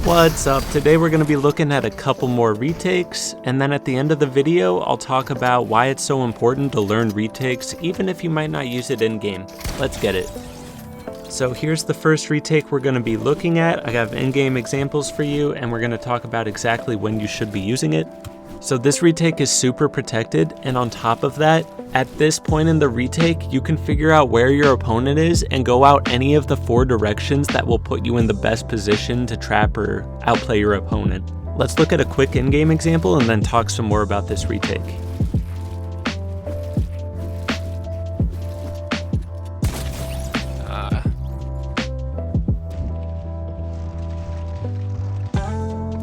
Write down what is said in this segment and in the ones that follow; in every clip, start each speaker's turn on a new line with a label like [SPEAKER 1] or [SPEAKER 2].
[SPEAKER 1] What's up? Today we're going to be looking at a couple more retakes, and then at the end of the video I'll talk about why it's so important to learn retakes even if you might not use it in game. Let's get it. So here's the first retake we're going to be looking at. I have in-game examples for you, and we're going to talk about exactly when you should be using it. So this retake is super protected, and on top of that, at this point in the retake, you can figure out where your opponent is and go out any of the 4 directions that will put you in the best position to trap or outplay your opponent. Let's look at a quick in-game example and then talk some more about this retake.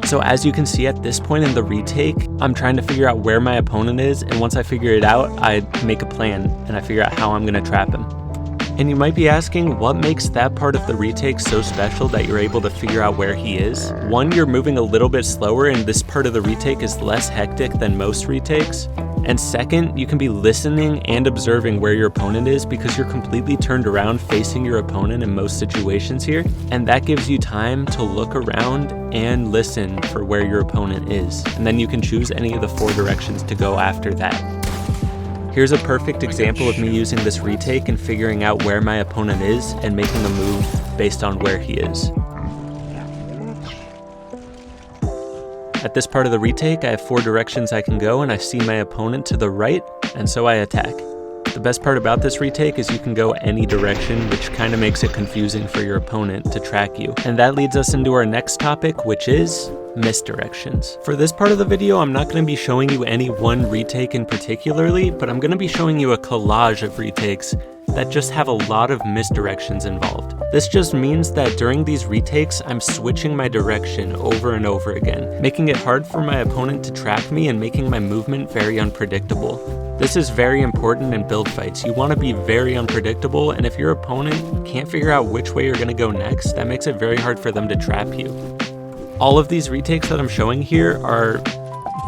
[SPEAKER 1] So as you can see at this point in the retake, I'm trying to figure out where my opponent is, and once I figure it out, I make a plan and I figure out how I'm going to trap him. And you might be asking, what makes that part of the retake so special that you're able to figure out where he is? One, you're moving a little bit slower, and this part of the retake is less hectic than most retakes. And second, you can be listening and observing where your opponent is because you're completely turned around facing your opponent in most situations here. And that gives you time to look around and listen for where your opponent is. And then you can choose any of the 4 directions to go after that. Here's a perfect example of me using this retake and figuring out where my opponent is and making a move based on where he is. At this part of the retake, I have 4 directions I can go, and I see my opponent to the right, and so I attack. The best part about this retake is you can go any direction, which kind of makes it confusing for your opponent to track you. And that leads us into our next topic, which is misdirections. For this part of the video, I'm not going to be showing you any one retake in particularly, but I'm going to be showing you a collage of retakes that just have a lot of misdirections involved. This just means that during these retakes, I'm switching my direction over and over again, making it hard for my opponent to trap me and making my movement very unpredictable. This is very important in build fights. You want to be very unpredictable, and if your opponent can't figure out which way you're going to go next, that makes it very hard for them to trap you. All of these retakes that I'm showing here are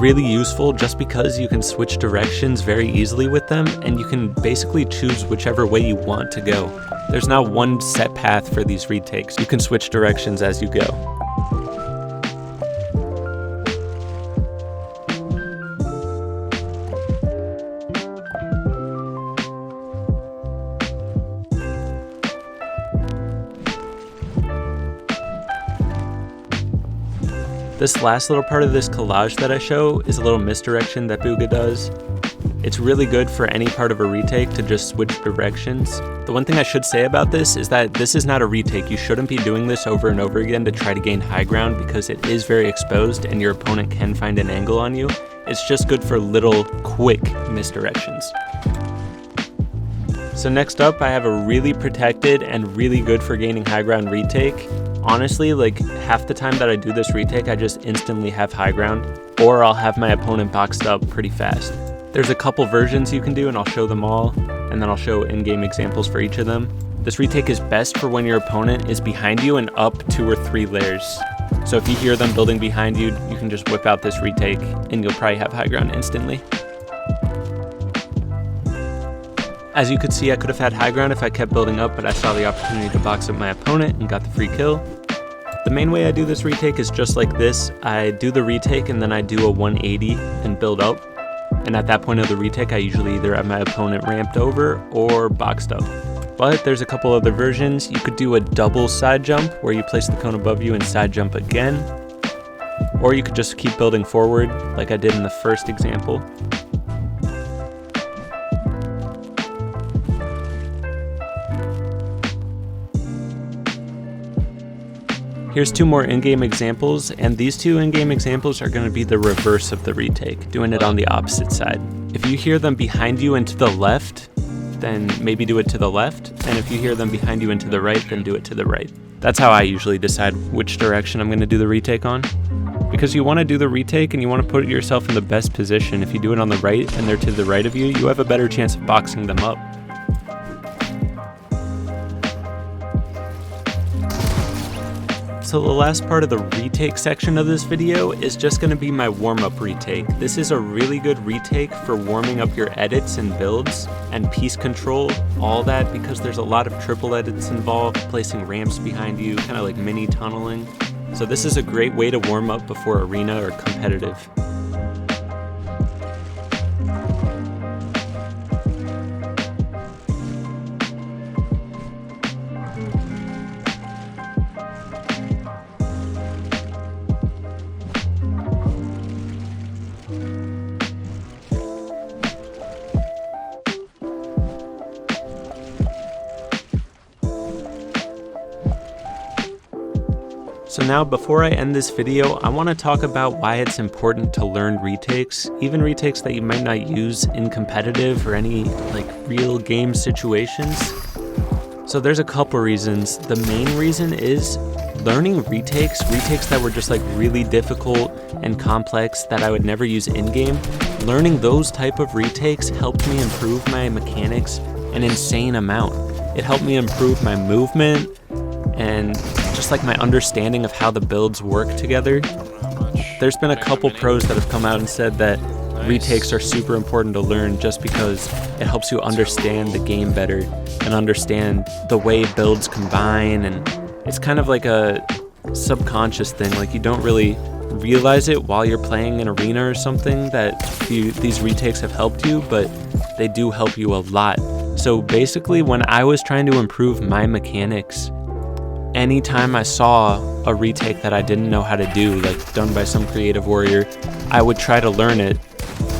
[SPEAKER 1] really useful just because you can switch directions very easily with them, and you can basically choose whichever way you want to go. There's not one set path for these retakes. You can switch directions as you go. This last little part of this collage that I show is a little misdirection that Booga does. It's really good for any part of a retake to just switch directions. The one thing I should say about this is that this is not a retake. You shouldn't be doing this over and over again to try to gain high ground because it is very exposed and your opponent can find an angle on you. It's just good for little quick misdirections. So next up, I have a really protected and really good for gaining high ground retake. Honestly, like half the time that I do this retake, I just instantly have high ground, or I'll have my opponent boxed up pretty fast. There's a couple versions you can do, and I'll show them all, and then I'll show in-game examples for each of them. This retake is best for when your opponent is behind you and up 2 or 3 layers. So if you hear them building behind you, you can just whip out this retake, and you'll probably have high ground instantly. As you could see, I could have had high ground if I kept building up, but I saw the opportunity to box up my opponent and got the free kill. The main way I do this retake is just like this. I do the retake and then I do a 180 and build up. And at that point of the retake, I usually either have my opponent ramped over or boxed up. But there's a couple other versions. You could do a double side jump where you place the cone above you and side jump again. Or you could just keep building forward like I did in the first example. Here's 2 more in-game examples, and these 2 in-game examples are going to be the reverse of the retake, doing it on the opposite side. If you hear them behind you and to the left, then maybe do it to the left, and if you hear them behind you and to the right, then do it to the right. That's how I usually decide which direction I'm going to do the retake on. Because you want to do the retake and you want to put yourself in the best position. If you do it on the right and they're to the right of you, you have a better chance of boxing them up. So the last part of the retake section of this video is just going to be my warm-up retake. This is a really good retake for warming up your edits and builds and piece control, all that, because there's a lot of triple edits involved, placing ramps behind you, kind of like mini tunneling. So this is a great way to warm up before arena or competitive. So now, before I end this video, I want to talk about why it's important to learn retakes, even retakes that you might not use in competitive or any like real game situations. So there's a couple reasons. The main reason is learning retakes that were just like really difficult and complex that I would never use in-game. Learning those type of retakes helped me improve my mechanics an insane amount. It helped me improve my movement and just like my understanding of how the builds work together. There's been a couple pros that have come out and said that retakes are super important to learn just because it helps you understand the game better and understand the way builds combine, and it's kind of like a subconscious thing. Like you don't really realize it while you're playing an arena or something that these retakes have helped you, but they do help you a lot. So basically, when I was trying to improve my mechanics, anytime I saw a retake that I didn't know how to do, like done by some creative warrior, I would try to learn it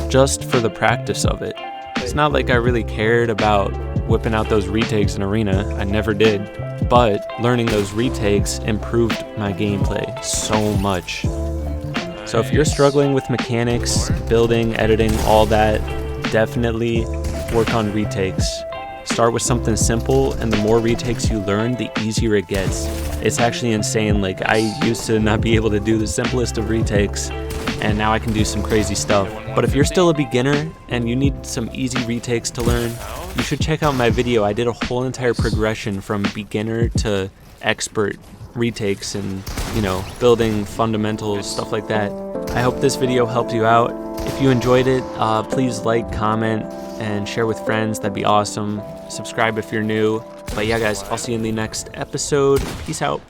[SPEAKER 1] just for the practice of it. It's not like I really cared about whipping out those retakes in arena. I never did. But learning those retakes improved my gameplay so much. So if you're struggling with mechanics, building, editing, all that, definitely work on retakes. Start with something simple, and the more retakes you learn, the easier it gets. It's actually insane. Like, I used to not be able to do the simplest of retakes, and now I can do some crazy stuff. But if you're still a beginner and you need some easy retakes to learn, you should check out my video. I did a whole entire progression from beginner to expert retakes and, you know, building fundamentals, stuff like that. I hope this video helped you out. If you enjoyed it, please like, comment, and share with friends. That'd be awesome. Subscribe if you're new. But yeah, guys, I'll see you in the next episode. Peace out.